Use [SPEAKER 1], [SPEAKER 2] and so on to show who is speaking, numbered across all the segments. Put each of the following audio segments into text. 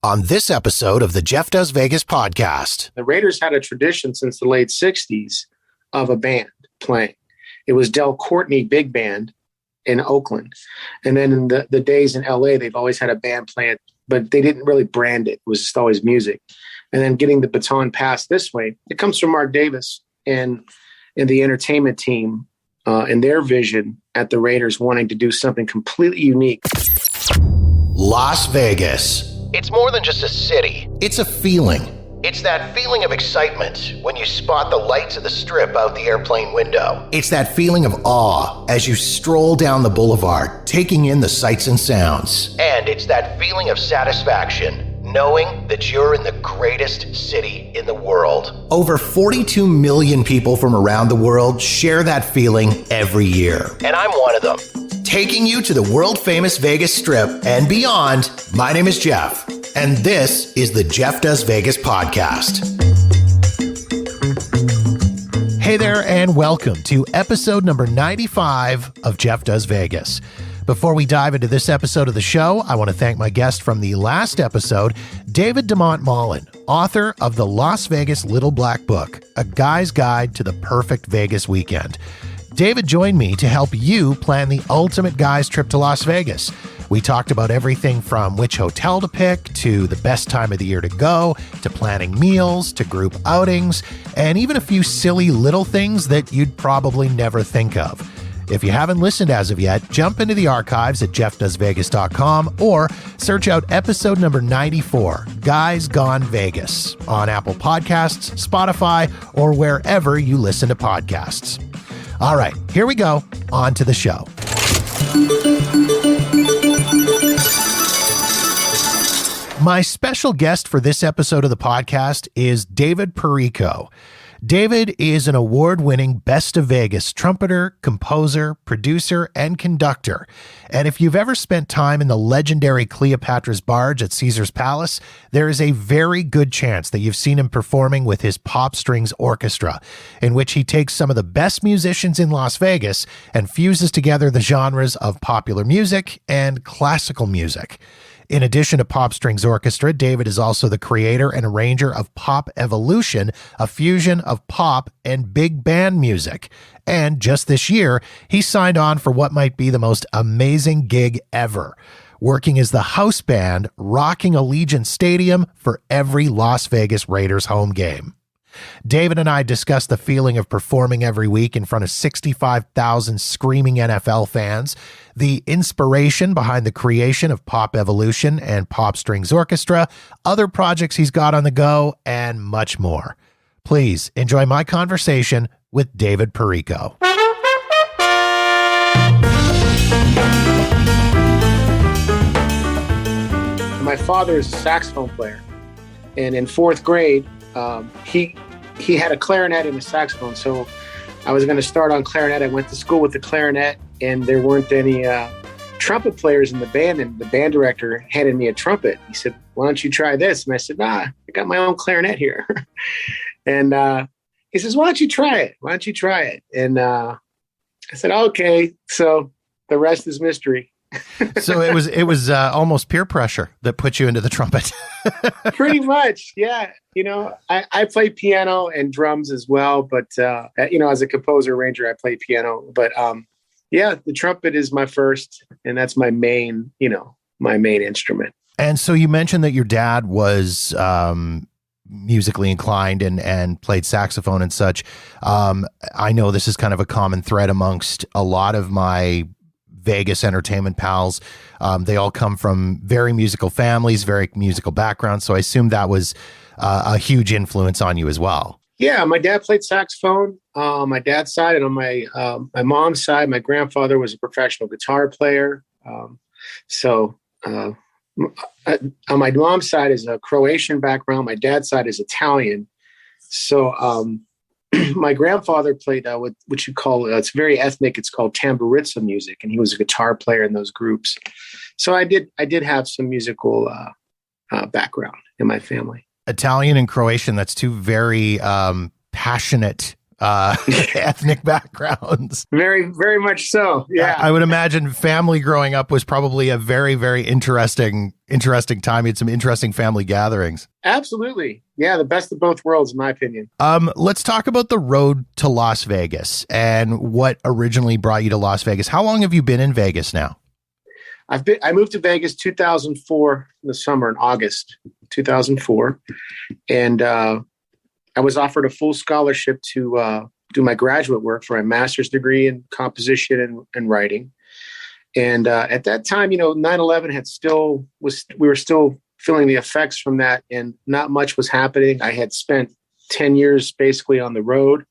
[SPEAKER 1] on this episode of the Jeff Does Vegas podcast.
[SPEAKER 2] The Raiders had a tradition since the late 60s of a band playing. It was Del Courtney Big Band in Oakland. And then in the days in LA, they've always had a band playing, but they didn't really brand it. It was just always music. And then getting the baton passed this way, it comes from Mark Davis and the entertainment team and their vision at the Raiders wanting to do something completely unique.
[SPEAKER 1] Las Vegas. It's more than just a city. It's a feeling. It's that feeling of excitement when you spot the lights of the Strip out the airplane window. It's that feeling of awe as you stroll down the boulevard, taking in the sights and sounds. And it's that feeling of satisfaction, knowing that you're in the greatest city in the world. Over 42 million people from around the world share that feeling every year. And I'm one of them. Taking you to the world-famous Vegas Strip and beyond, my name is Jeff, and this is the Jeff Does Vegas podcast. Hey there, and welcome to episode number 95 of Jeff Does Vegas. Before we dive into this episode of the show, I want to thank my guest from the last episode, David DeMont Mullen, author of the Las Vegas Little Black Book, A Guy's Guide to the Perfect Vegas Weekend. David joined me to help you plan the ultimate guy's trip to Las Vegas. We talked about everything from which hotel to pick, to the best time of the year to go, to planning meals, to group outings, and even a few silly little things that you'd probably never think of. If you haven't listened as of yet, jump into the archives at jeffdoesvegas.com or search out episode number 94, Guys Gone Vegas, on Apple Podcasts, Spotify, or wherever you listen to podcasts. All right, here we go. On to the show. My special guest for this episode of the podcast is David Perrico. David is an award-winning Best of Vegas trumpeter, composer, producer, and conductor. And if you've ever spent time in the legendary Cleopatra's Barge at Caesar's Palace, there is a very good chance that you've seen him performing with his Pop Strings Orchestra, in which he takes some of the best musicians in Las Vegas and fuses together the genres of popular music and classical music. In addition to Pop Strings Orchestra, David is also the creator and arranger of Pop Evolution, a fusion of pop and big band music. And just this year, he signed on for what might be the most amazing gig ever, working as the house band rocking Allegiant Stadium for every Las Vegas Raiders home game. David and I discussed the feeling of performing every week in front of 65,000 screaming NFL fans, the inspiration behind the creation of Pop Evolution and Pop Strings Orchestra, other projects he's got on the go, and much more. Please enjoy my conversation with David Perrico.
[SPEAKER 2] My father is a saxophone player, and in fourth grade, he had a clarinet and a saxophone. So I was going to start on clarinet. I went to school with the clarinet, and there weren't any trumpet players in the band. And the band director handed me a trumpet. He said, "Why don't you try this?" And I said, "Nah, I got my own clarinet here." And he says, "Why don't you try it? Why don't you try it?" And I said, "Okay." So the rest is mystery.
[SPEAKER 1] So it was almost peer pressure that put you into the trumpet.
[SPEAKER 2] Pretty much, yeah. You know, I play piano and drums as well, but as a composer arranger, I play piano. But yeah, the trumpet is my first, and that's my main instrument. And so you mentioned that your dad was musically inclined and played saxophone and such. I know this is kind of a common thread amongst a lot of my Vegas entertainment pals. They all come from very musical families, very musical backgrounds. So I assume that was a huge influence on you as well. Yeah, my dad played saxophone on my dad's side, and on my mom's side, my grandfather was a professional guitar player. On my mom's side is a Croatian background. My dad's side is Italian. So my grandfather played what you call, it's very ethnic. It's called tamburizza music, and he was a guitar player in those groups. So I did have some musical background in my family. Italian and Croatian, that's two very passionate
[SPEAKER 1] ethnic backgrounds.
[SPEAKER 2] Very, very much so. Yeah.
[SPEAKER 1] I would imagine family growing up was probably a very, very interesting time. You had some interesting family gatherings.
[SPEAKER 2] Absolutely. Yeah. The best of both worlds, in my opinion.
[SPEAKER 1] Let's talk about the road to Las Vegas and what originally brought you to Las Vegas. How long have you been in Vegas now?
[SPEAKER 2] I moved to Vegas 2004 in the summer, in August 2004. And I was offered a full scholarship to do my graduate work for a master's degree in composition and writing. And at that time, 9/11 we were still feeling the effects from that, and not much was happening. I had spent 10 years basically on the road,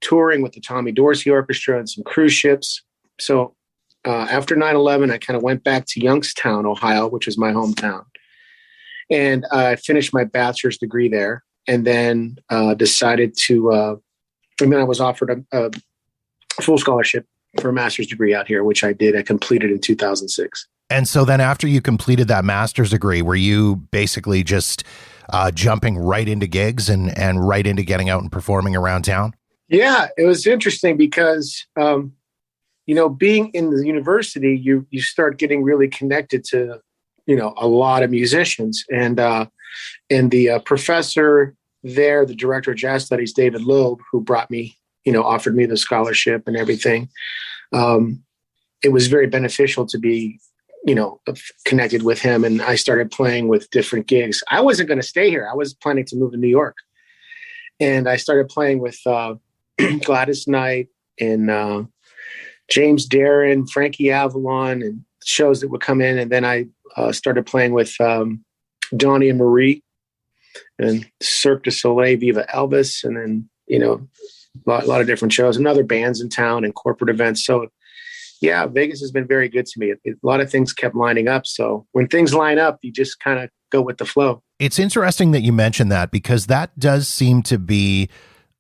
[SPEAKER 2] touring with the Tommy Dorsey Orchestra and some cruise ships. So after 9/11, I kind of went back to Youngstown, Ohio, which is my hometown. And I finished my bachelor's degree there, and then decided to, and then I was offered a full scholarship for a master's degree out here, which I did. I completed in 2006.
[SPEAKER 1] And so then after you completed that master's degree, were you basically just jumping right into gigs and right into getting out and performing around town?
[SPEAKER 2] Yeah, it was interesting because, being in the university, you start getting really connected to, a lot of musicians. And the professor there, the director of jazz studies, David Loeb, who brought me, offered me the scholarship and everything. It was very beneficial to be, connected with him. And I started playing with different gigs. I wasn't going to stay here. I was planning to move to New York. And I started playing with Gladys Knight and James Darren, Frankie Avalon, and shows that would come in. And then I started playing with Donnie and Marie and Cirque du Soleil, Viva Elvis, and then, a lot of different shows and other bands in town and corporate events. So yeah, Vegas has been very good to me. A lot of things kept lining up. So when things line up, you just kind of go with the flow.
[SPEAKER 1] It's interesting that you mentioned that, because that does seem to be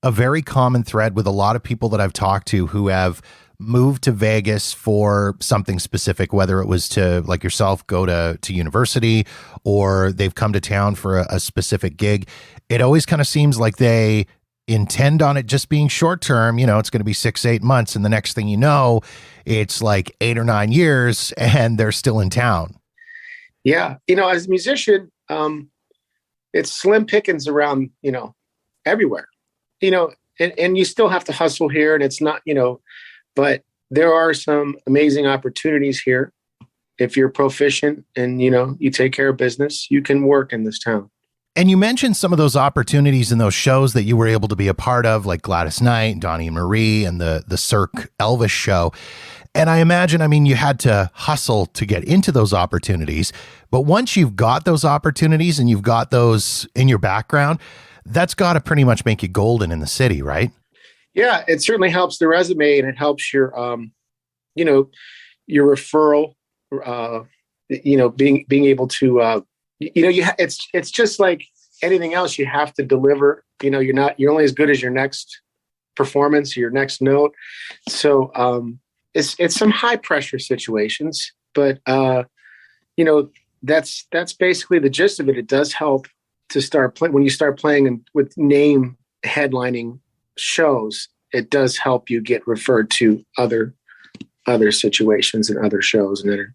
[SPEAKER 1] a very common thread with a lot of people that I've talked to who have moved to Vegas for something specific, whether it was to, like yourself, go to university, or they've come to town for a specific gig. It always kind of seems like they intend on it just being short term. It's going to be 6-8 months. And the next thing you know, it's like 8 or 9 years and they're still in town.
[SPEAKER 2] Yeah. As a musician, it's slim pickings around, everywhere, and you still have to hustle here, and it's not, but there are some amazing opportunities here. If you're proficient and, you take care of business, you can work in this town.
[SPEAKER 1] And you mentioned some of those opportunities in those shows that you were able to be a part of, like Gladys Knight, Donnie and Marie, and the Cirque Elvis show. And I imagine, you had to hustle to get into those opportunities. But once you've got those opportunities and you've got those in your background, that's got to pretty much make you golden in the city, right?
[SPEAKER 2] Yeah, it certainly helps the resume, and it helps your, your referral, being able to, it's just like anything else. You have to deliver. You're only as good as your next performance, your next note. So it's some high pressure situations, but that's basically the gist of it. It does help to start when you start playing with name headlining shows. It does help you get referred to other situations and other shows and other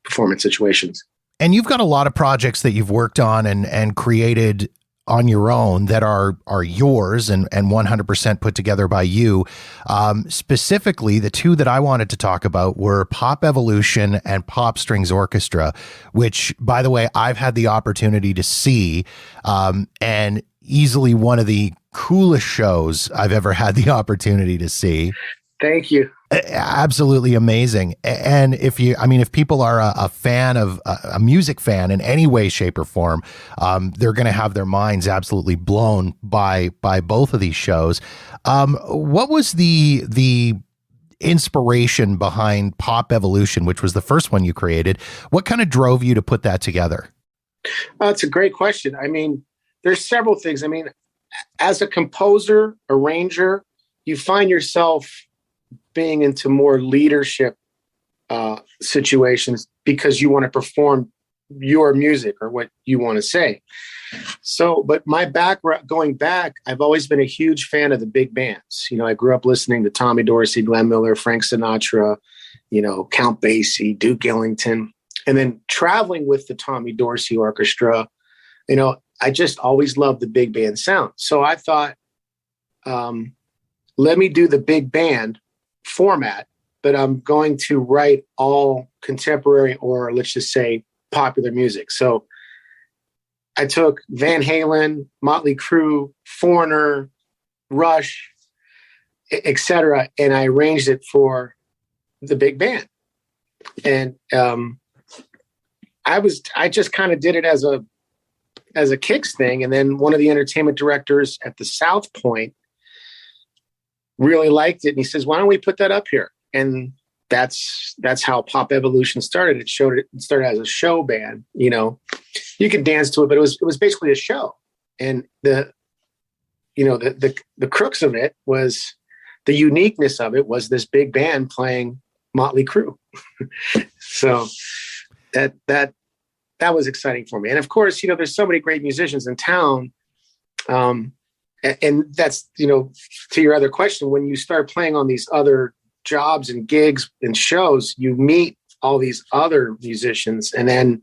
[SPEAKER 2] performance situations.
[SPEAKER 1] And you've got a lot of projects that you've worked on and created on your own that are yours and 100% put together by you. Specifically, the two that I wanted to talk about were Pop Evolution and Pop Strings Orchestra, which, by the way, I've had the opportunity to see, and easily one of the coolest shows I've ever had the opportunity to see.
[SPEAKER 2] Thank you.
[SPEAKER 1] Absolutely amazing. And if people are a fan of a music fan in any way, shape, or form, they're going to have their minds absolutely blown by both of these shows. What was the inspiration behind Pop Evolution, which was the first one you created? What kind of drove you to put that together?
[SPEAKER 2] It's a great question. There's several things. As a composer, arranger, you find yourself being into more leadership situations because you want to perform your music or what you want to say. So, but my background, going back, I've always been a huge fan of the big bands. I grew up listening to Tommy Dorsey, Glenn Miller, Frank Sinatra, Count Basie, Duke Ellington, and then traveling with the Tommy Dorsey Orchestra. I just always loved the big band sound. So I thought, let me do the big band format, but I'm going to write all contemporary, or let's just say popular music. So I took Van Halen, Motley Crue, Foreigner, Rush, etc., and I arranged it for the big band. And I just kind of did it as a kicks thing. And then one of the entertainment directors at the South Point really liked it, and he says, "Why don't we put that up here?" And that's how Pop Evolution started. It started as a show band. You could dance to it, but it was basically a show. And the crux of it was, the uniqueness of it was this big band playing Motley Crue. So that was exciting for me. And of course, there's so many great musicians in town. And that's, to your other question, when you start playing on these other jobs and gigs and shows, you meet all these other musicians. And then,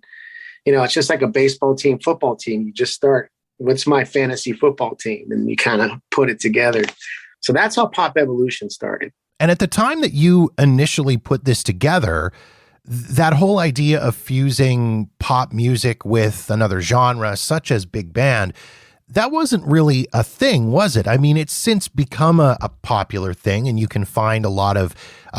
[SPEAKER 2] it's just like a baseball team, football team. You just start, what's my fantasy football team? And you kind of put it together. So that's how Pop Evolution started.
[SPEAKER 1] And at the time that you initially put this together, that whole idea of fusing pop music with another genre, such as big band, that wasn't really a thing, was it? I mean, it's since become a popular thing, and you can find a lot of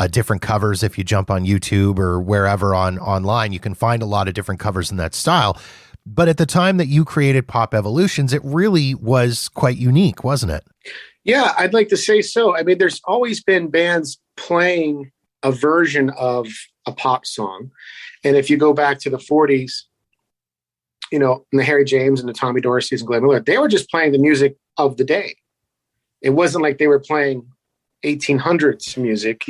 [SPEAKER 1] different covers. If you jump on YouTube or wherever online, you can find a lot of different covers in that style. But at the time that you created Pop Evolutions, it really was quite unique, wasn't it?
[SPEAKER 2] Yeah, I'd like to say so. I mean, there's always been bands playing a version of a pop song. And if you go back to the 40s, and the Harry James and the Tommy Dorseys and Glenn Miller, they were just playing the music of the day. It wasn't like they were playing 1800s music.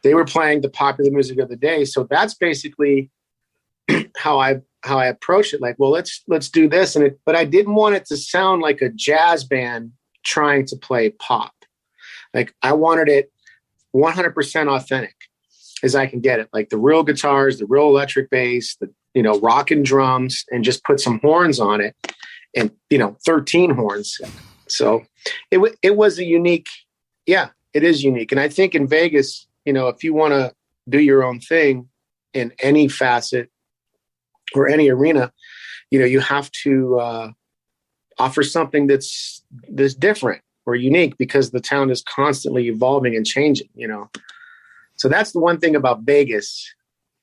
[SPEAKER 2] They were playing the popular music of the day. So that's basically how I approached it. Like, well, let's do this. But I didn't want it to sound like a jazz band trying to play pop. Like, I wanted it 100% authentic as I can get it. Like the real guitars, the real electric bass, the rockin' drums, and just put some horns on it, and 13 horns. So it was a unique, it is unique. And I think in Vegas, if you want to do your own thing in any facet or any arena, you have to offer something that's different or unique, because the town is constantly evolving and changing. So that's the one thing about Vegas.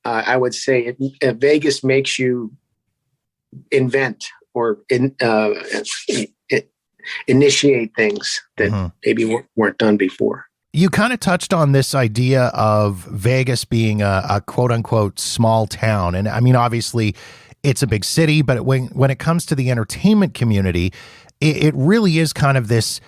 [SPEAKER 2] I would say Vegas makes you invent or initiate things that maybe weren't done before.
[SPEAKER 1] You kind of touched on this idea of Vegas being a quote unquote small town. And I mean, obviously it's a big city, but when it comes to the entertainment community, it really is kind of this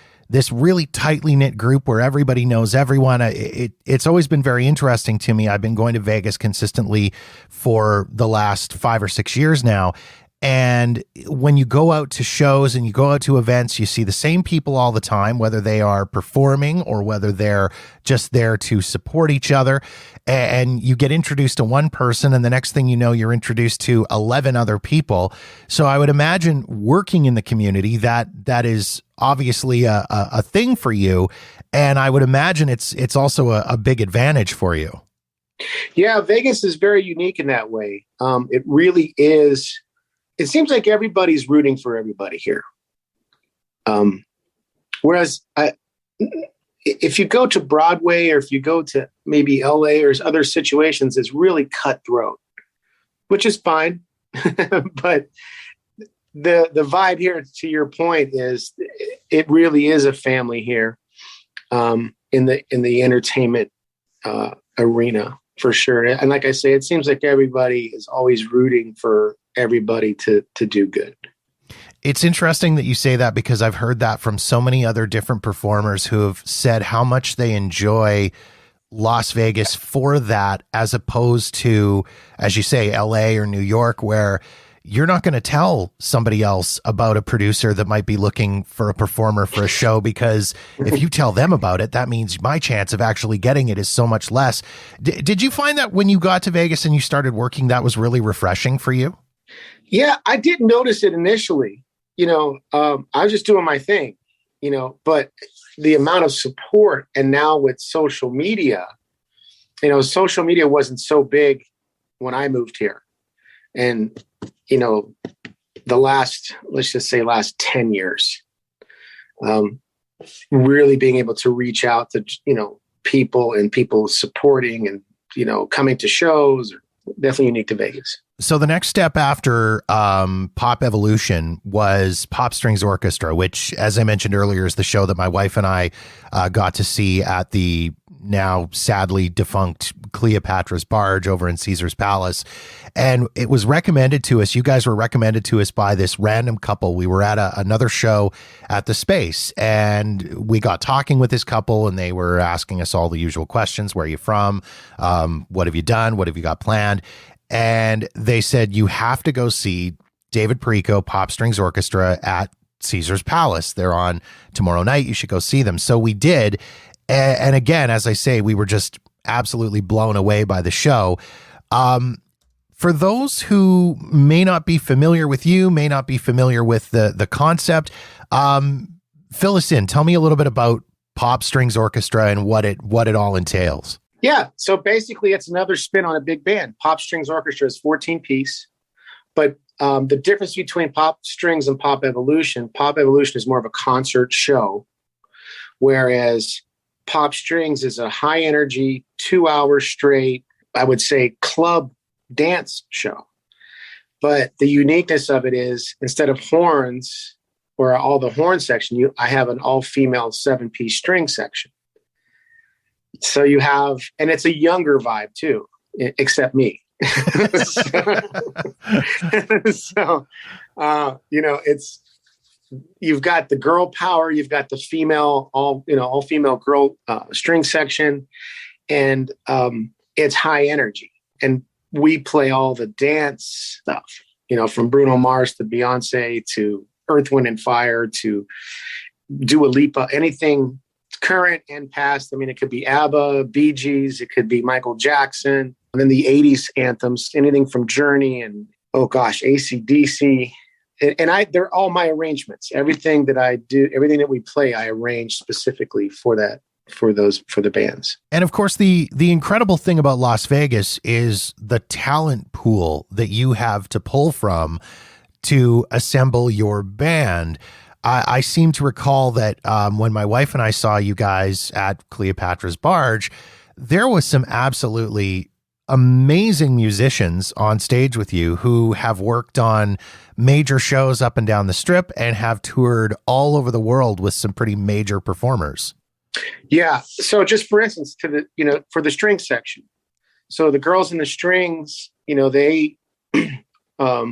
[SPEAKER 1] really tightly knit group where everybody knows everyone. It's always been very interesting to me. I've been going to Vegas consistently for the last 5 or 6 years now. And when you go out to shows and you go out to events, you see the same people all the time, whether they are performing or whether they're just there to support each other. And you get introduced to one person, and the next thing you know, you're introduced to 11 other people. So I would imagine working in the community, that is obviously a thing for you. And I would imagine it's also a big advantage for you.
[SPEAKER 2] Yeah, Vegas is very unique in that way. It really is. It seems like everybody's rooting for everybody here. Whereas if you go to Broadway, or if you go to maybe LA or other situations, it's really cutthroat, which is fine. But the vibe here, to your point, is it really is a family here in the entertainment arena, for sure. And like I say, it seems like everybody is always rooting for everybody to do good.
[SPEAKER 1] It's interesting that you say that, because I've heard that from so many other different performers who have said how much they enjoy Las Vegas for that, as opposed to, as you say, LA or New York, where you're not going to tell somebody else about a producer that might be looking for a performer for a show, because if you tell them about it, that means my chance of actually getting it is so much less. Did you find that when you got to Vegas and you started working, that was really refreshing for you?
[SPEAKER 2] Yeah, I didn't notice it initially. I was just doing my thing, but the amount of support, and now with social media, social media wasn't so big when I moved here. And, let's just say last 10 years, really being able to reach out to, people and people supporting and, coming to shows are definitely unique to Vegas.
[SPEAKER 1] So the next step after Pop Evolution was Pop Strings Orchestra, which, as I mentioned earlier, is the show that my wife and I got to see at the now sadly defunct Cleopatra's Barge over in Caesar's Palace. And it was recommended to us. You guys were recommended to us by this random couple. We were at another show at the Space, and we got talking with this couple, and they were asking us all the usual questions. Where are you from? What have you done? What have you got planned? And they said, you have to go see David Perrico, Pop Strings Orchestra at Caesar's Palace. They're on tomorrow night. You should go see them. So we did. And again, as I say, we were just absolutely blown away by the show. For those who may not be familiar with you, may not be familiar with the concept, fill us in. Tell me a little bit about Pop Strings Orchestra and what it all entails.
[SPEAKER 2] Yeah. So basically, it's another spin on a big band. Pop Strings Orchestra is 14-piece. But the difference between Pop Strings and Pop Evolution is more of a concert show, whereas Pop Strings is a high energy, 2 hours straight, I would say, club dance show. But the uniqueness of it is, instead of horns or all the horn section, I have an all-female 7-piece string section. So you have, and it's a younger vibe too, except me. It's, you've got the girl power, you've got the female, all female girl string section, and it's high energy. And we play all the dance stuff, from Bruno Mars to Beyonce to Earth, Wind and Fire to Dua Lipa, anything current and past. I mean, it could be ABBA, Bee Gees, it could be Michael Jackson, and then the 80s anthems, anything from Journey and, AC/DC. And they're all my arrangements. Everything that I do, everything that we play, I arrange specifically for the bands.
[SPEAKER 1] And of course, the incredible thing about Las Vegas is the talent pool that you have to pull from to assemble your band. I seem to recall that when my wife and I saw you guys at Cleopatra's Barge, there was some absolutely amazing musicians on stage with you who have worked on major shows up and down the Strip and have toured all over the world with some pretty major performers.
[SPEAKER 2] Yeah. So just for instance, for the string section. So the girls in the strings, they, a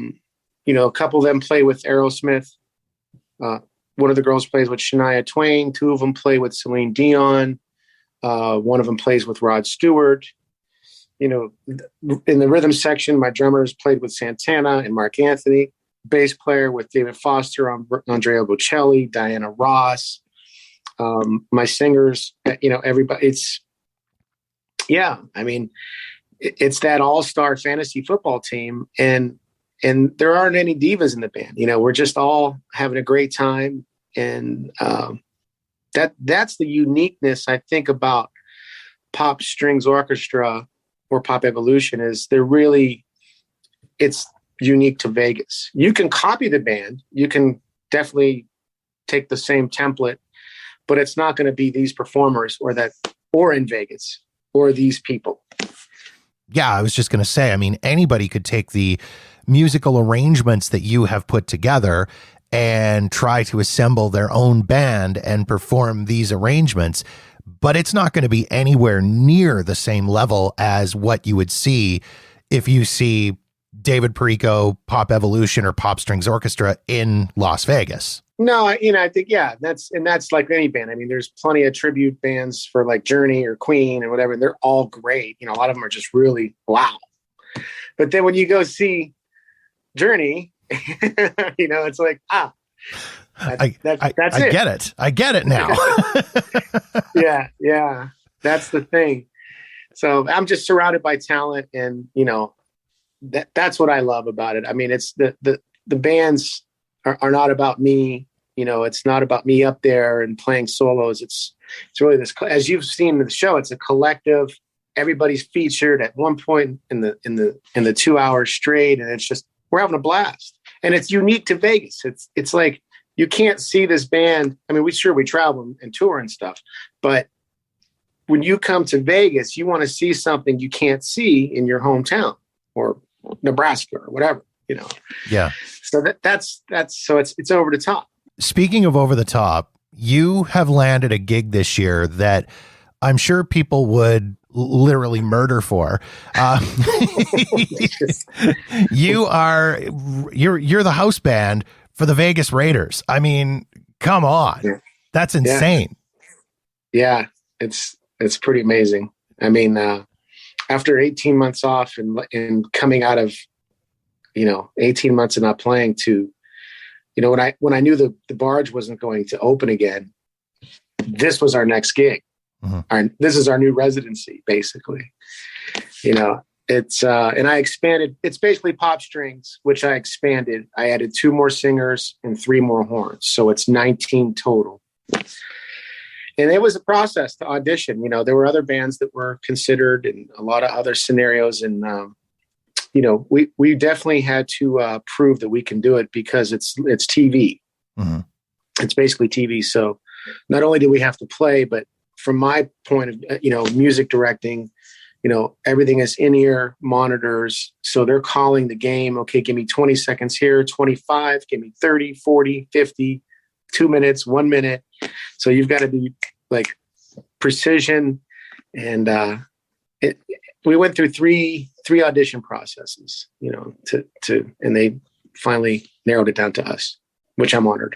[SPEAKER 2] couple of them play with Aerosmith. One of the girls plays with Shania Twain. 2 of them play with Celine Dion. One of them plays with Rod Stewart. In the rhythm section, my drummers played with Santana and Mark Anthony. Bass player with David Foster, Andrea Bocelli, Diana Ross. My singers, everybody. It's that all-star fantasy football team, and there aren't any divas in the band. We're just all having a great time, and that's the uniqueness I think about Pop Strings Orchestra or Pop Evolution is it's unique to Vegas. You can copy the band, you can definitely take the same template, but it's not going to be these performers or in Vegas or these people.
[SPEAKER 1] Yeah, I was just going to say, anybody could take the musical arrangements that you have put together and try to assemble their own band and perform these arrangements, but it's not going to be anywhere near the same level as what you would see if you see David Perrico Pop Evolution or Pop Strings Orchestra in Las Vegas.
[SPEAKER 2] No, I think, yeah, that's like any band. I mean, there's plenty of tribute bands for like Journey or Queen and whatever. They're all great. A lot of them are just really wow. But then when you go see Journey, it's like,
[SPEAKER 1] I
[SPEAKER 2] it.
[SPEAKER 1] Get it. I get it now.
[SPEAKER 2] Yeah. That's the thing. So I'm just surrounded by talent, and that's what I love about it. I mean, it's the bands are not about me. It's not about me up there and playing solos. It's really this, as you've seen in the show, it's a collective. Everybody's featured at one point in the 2 hours straight, and it's just, we're having a blast. And it's unique to Vegas. It's like, you can't see this band. I mean, we travel and tour and stuff, but when you come to Vegas, you want to see something you can't see in your hometown or Nebraska or whatever,
[SPEAKER 1] Yeah.
[SPEAKER 2] So that's so it's over the top.
[SPEAKER 1] Speaking of over the top, you have landed a gig this year that I'm sure people would literally murder for. You're the house band for the Vegas Raiders. I mean, come on.
[SPEAKER 2] Yeah.
[SPEAKER 1] That's insane.
[SPEAKER 2] Yeah, it's pretty amazing. I mean, after 18 months off and coming out of, 18 months of not playing to, when I knew the Barge wasn't going to open again, this was our next gig. Mm-hmm. This is our new residency, basically. It's and I expanded. It's basically Pop Strings, which I expanded. I added 2 more singers and 3 more horns, so it's 19 total. And it was a process to audition. There were other bands that were considered and a lot of other scenarios. And, we definitely had to prove that we can do it because it's TV. Mm-hmm. It's basically TV. So not only do we have to play, but from my point of, music directing, everything is in-ear monitors. So they're calling the game. Okay, give me 20 seconds here, 25, give me 30, 40, 50, 2 minutes, 1 minute. So you've got to be like precision. And we went through three audition processes, and they finally narrowed it down to us, which I'm honored.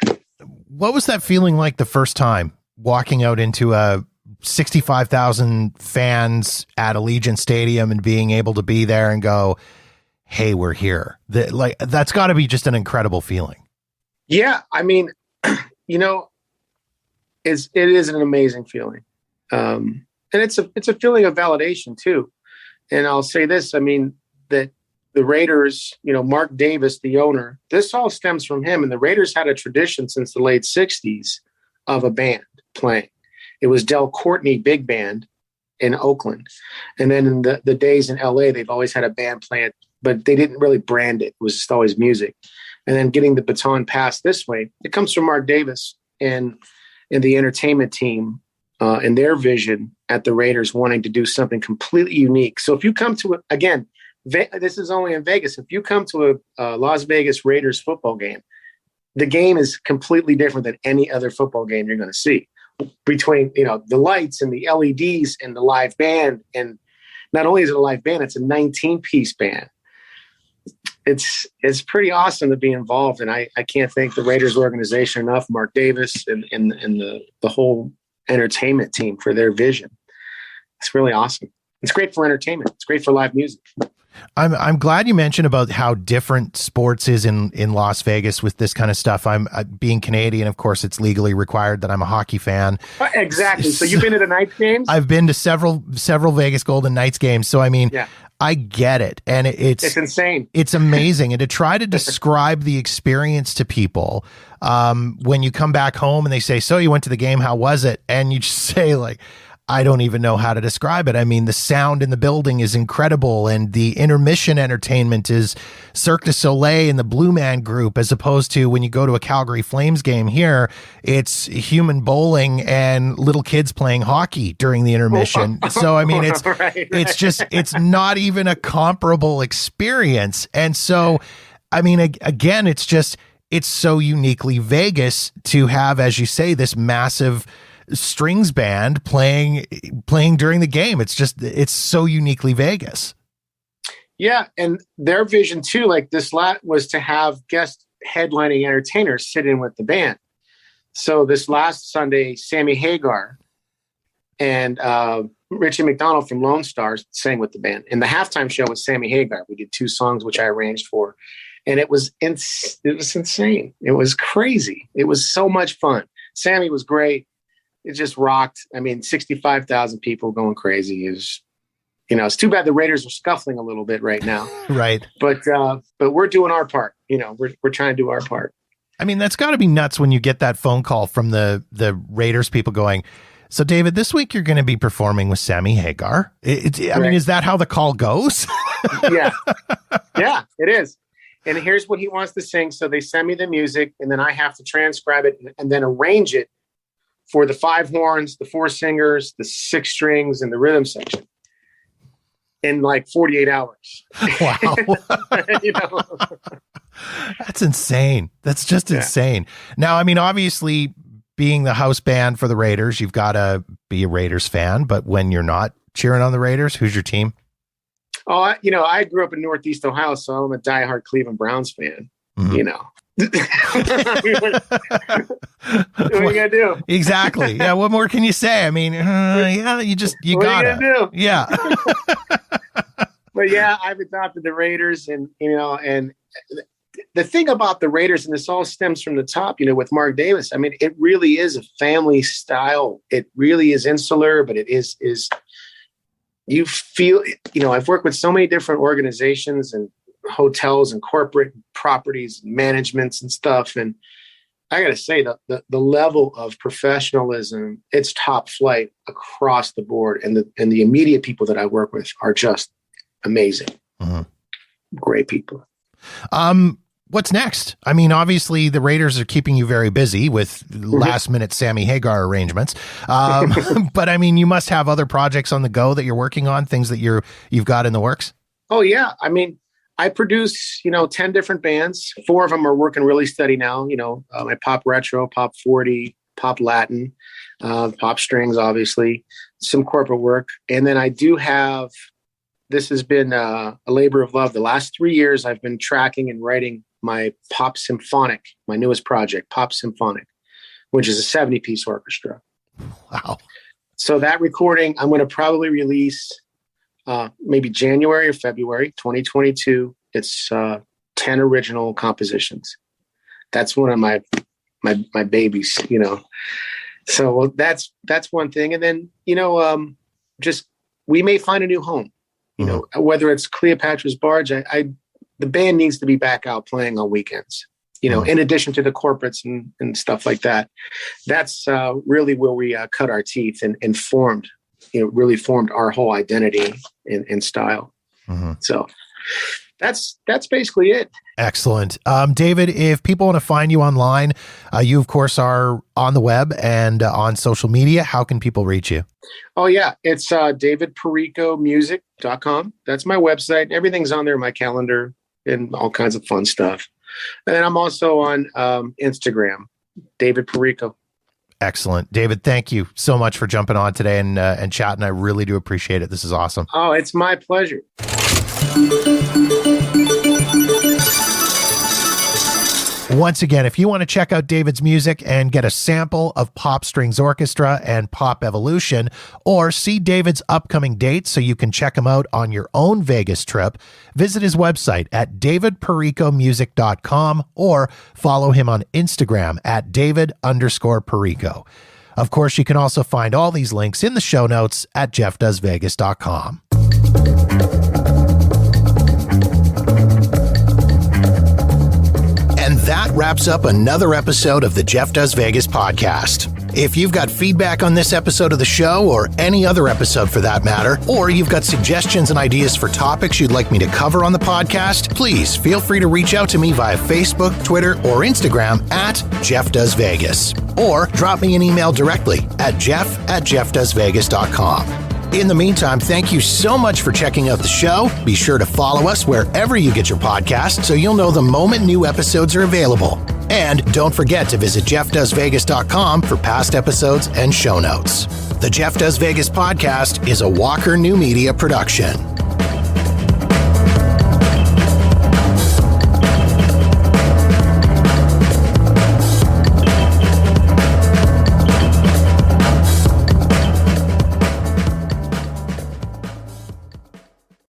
[SPEAKER 1] What was that feeling like the first time walking out into a 65,000 fans at Allegiant Stadium and being able to be there and go, hey, we're here? That's got to be just an incredible feeling.
[SPEAKER 2] Yeah. I mean, it is an amazing feeling. And it's a feeling of validation too. And I'll say this, I mean, that the Raiders, Mark Davis, the owner, this all stems from him. And the Raiders had a tradition since the late 60s of a band playing. It was Del Courtney Big Band in Oakland. And then in the days in LA, they've always had a band playing, but they didn't really brand it. It was just always music. And then getting the baton passed this way, it comes from Mark Davis and the entertainment team and their vision at the Raiders wanting to do something completely unique. So if you come to again, this is only in Vegas. If you come to a Las Vegas Raiders football game, the game is completely different than any other football game you're going to see. Between the lights and the LEDs and the live band, and not only is it a live band, it's a 19-piece band. It's pretty awesome to be involved, and I can't thank the Raiders organization enough, Mark Davis and the whole entertainment team for their vision. It's really awesome. It's great for entertainment. It's great for live music.
[SPEAKER 1] I'm glad you mentioned about how different sports is in Las Vegas with this kind of stuff. I'm being Canadian, of course, it's legally required that I'm a hockey fan.
[SPEAKER 2] Exactly. So you've been to the Knights games?
[SPEAKER 1] I've been to several Vegas Golden Knights games. So I mean,
[SPEAKER 2] yeah.
[SPEAKER 1] I get it, and it's
[SPEAKER 2] insane.
[SPEAKER 1] It's amazing, and to try to describe the experience to people when you come back home and they say, "So you went to the game? How was it?" And you just say like, I don't even know how to describe it. I mean, the sound in the building is incredible, and the intermission entertainment is Cirque du Soleil and the Blue Man Group, as opposed to when you go to a Calgary Flames game here, it's human bowling and little kids playing hockey during the intermission. So, I mean, it's it's just, it's not even a comparable experience. And so, I mean, again, it's just, it's so uniquely Vegas to have, as you say, this massive strings band playing during the game. It's just, it's so uniquely Vegas.
[SPEAKER 2] Yeah. And their vision too, like this lot was to have guest headlining entertainers sit in with the band. So this last Sunday, Sammy Hagar and Richie McDonald from Lone Stars sang with the band. And the halftime show was Sammy Hagar. We did 2 songs, which I arranged for. And it was insane. It was crazy. It was so much fun. Sammy was great. It just rocked. I mean, 65,000 people going crazy. It's too bad the Raiders are scuffling a little bit right now.
[SPEAKER 1] Right.
[SPEAKER 2] But we're doing our part. We're trying to do our part.
[SPEAKER 1] I mean, that's got to be nuts when you get that phone call from the Raiders people going, so David, this week you're going to be performing with Sammy Hagar. I mean, is that how the call goes?
[SPEAKER 2] Yeah. Yeah, it is. And here's what he wants to sing. So they send me the music, and then I have to transcribe it and then arrange it for the 5 horns, the 4 singers, the 6 strings, and the rhythm section in like 48 hours.
[SPEAKER 1] Wow. That's insane. That's just insane. Now, I mean, obviously, being the house band for the Raiders, you've got to be a Raiders fan. But when you're not cheering on the Raiders, who's your team?
[SPEAKER 2] Oh, I grew up in Northeast Ohio, so I'm a diehard Cleveland Browns fan.
[SPEAKER 1] Mm-hmm.
[SPEAKER 2] What are you gonna do?
[SPEAKER 1] Exactly. Yeah. What more can you say? I mean, you gotta.
[SPEAKER 2] Do?
[SPEAKER 1] Yeah.
[SPEAKER 2] But yeah, I've adopted the Raiders, and the thing about the Raiders, and this all stems from the top, with Mark Davis. I mean, it really is a family style. It really is insular, but it is you feel, I've worked with so many different organizations and hotels and corporate properties, managements and stuff. And I got to say the level of professionalism, it's top flight across the board. And the immediate people that I work with are just amazing. Mm-hmm. Great people.
[SPEAKER 1] What's next? I mean, obviously the Raiders are keeping you very busy with last minute Sammy Hagar arrangements. But I mean, you must have other projects on the go that you're working on, things that you've got in the works.
[SPEAKER 2] Oh yeah. I mean, I produce, 10 different bands. 4 of them are working really steady now. My pop retro, pop 40, pop Latin, pop strings, obviously, some corporate work. And then I do have, this has been a labor of love. The last 3 years, I've been tracking and writing my Pop Symphonic, my newest project, Pop Symphonic, which is a 70-piece orchestra.
[SPEAKER 1] Wow.
[SPEAKER 2] So that recording, I'm going to probably release maybe January or February 2022. It's 10 original compositions. That's one of my babies, So that's one thing. And then, just we may find a new home. Whether it's Cleopatra's Barge, the band needs to be back out playing on weekends, in addition to the corporates and stuff like that. That's really where we cut our teeth and formed, really formed our whole identity and style. Mm-hmm. So that's basically it.
[SPEAKER 1] Excellent. David, if people want to find you online, you of course are on the web and on social media. How can people reach you?
[SPEAKER 2] Oh yeah. It's davidperricomusic.com. That's my website. Everything's on there, my calendar and all kinds of fun stuff. And then I'm also on Instagram, David Perrico.
[SPEAKER 1] Excellent. David, thank you so much for jumping on today and chatting. I really do appreciate it. This is awesome.
[SPEAKER 2] Oh, it's my pleasure.
[SPEAKER 1] Once again, if you want to check out David's music and get a sample of Pop Strings Orchestra and Pop Evolution, or see David's upcoming dates so you can check him out on your own Vegas trip, visit his website at davidperricomusic.com or follow him on Instagram at David_Perrico. Of course, you can also find all these links in the show notes at jeffdoesvegas.com. And that wraps up another episode of the Jeff Does Vegas podcast. If you've got feedback on this episode of the show, or any other episode for that matter, or you've got suggestions and ideas for topics you'd like me to cover on the podcast, please feel free to reach out to me via Facebook, Twitter, or Instagram at Jeff Does Vegas, or drop me an email directly at jeff@jeffdoesvegas.com. In the meantime, thank you so much for checking out the show. Be sure to follow us wherever you get your podcasts so you'll know the moment new episodes are available. And don't forget to visit jeffdoesvegas.com for past episodes and show notes. The Jeff Does Vegas podcast is a Walker New Media production.